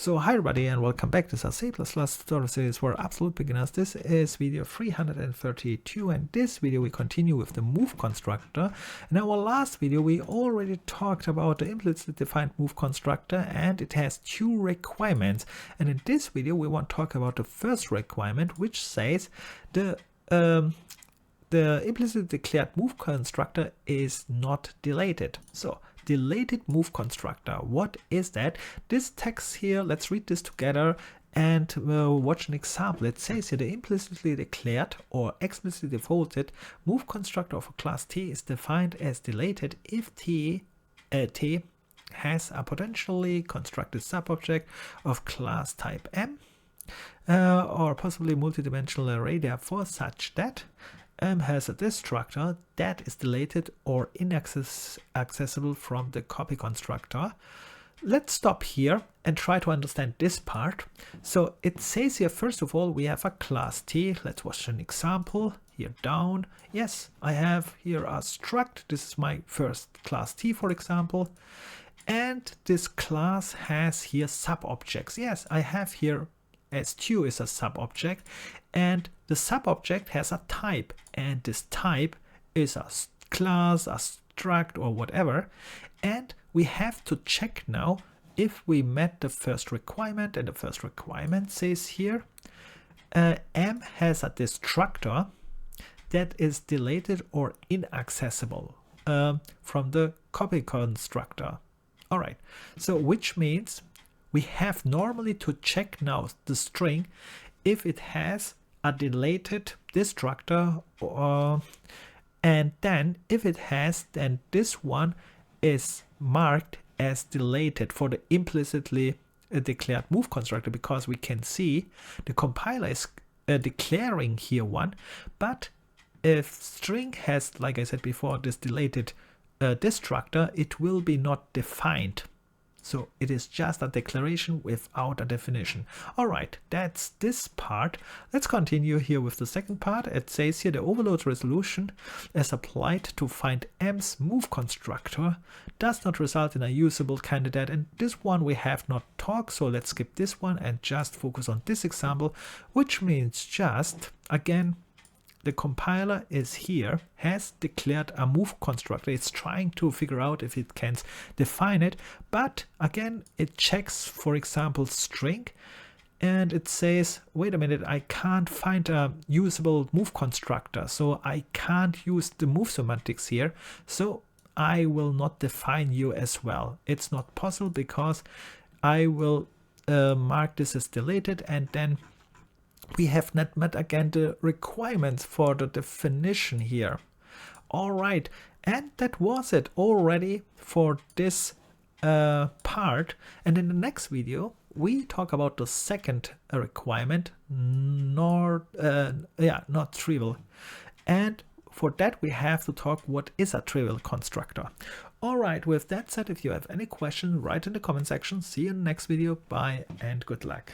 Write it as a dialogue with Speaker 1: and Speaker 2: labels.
Speaker 1: So hi everybody and welcome back to our C++ tutorial series for absolute beginners. This is video 332, and this video we continue with the move constructor. In our last video we already talked about the implicitly defined move constructor, and it has two requirements. And in this video we want to talk about the first requirement, which says the implicitly declared move constructor is not deleted. So deleted move constructor, what is that? This text here, let's read this together and watch an example. It says here the implicitly declared or explicitly defaulted move constructor of a class T is defined as deleted if T has a potentially constructed subobject of class type M or possibly multidimensional array, therefore such that M has a destructor that is deleted or inaccessible from the copy constructor. Let's stop here and try to understand this part. So it says here, first of all, we have a class T. Let's watch an example here down. Yes, I have here a struct. This is my first class T, for example. And this class has here subobjects. Yes, I have here S2 is a subobject, and the subobject has a type, and this type is a class, a struct, or whatever. And we have to check now if we met the first requirement, and the first requirement says here M has a destructor that is deleted or inaccessible from the copy constructor. All right, so which means we have normally to check now the string if it has a deleted destructor, and then if it has, then this one is marked as deleted for the implicitly declared move constructor, because we can see the compiler is declaring here one, but if string has, like I said before, this deleted destructor, it will be not defined. So it is just a declaration without a definition. All right, that's this part. Let's continue here with the second part. It says here the overload resolution as applied to find M's move constructor does not result in a usable candidate. And this one we have not talked, so let's skip this one and just focus on this example, which means just, again, the compiler is here, has declared a move constructor. It's trying to figure out if it can define it, but again, it checks, for example, string, and it says, wait a minute, I can't find a usable move constructor, so I can't use the move semantics here, so I will not define you as well. It's not possible because I will mark this as deleted, and then we have not met again the requirements for the definition here. All right, and that was it already for this part. And in the next video we talk about the second requirement, not trivial, and for that we have to talk what is a trivial constructor. All right, with that said, if you have any questions, write in the comment section. See you in the next video. Bye and good luck.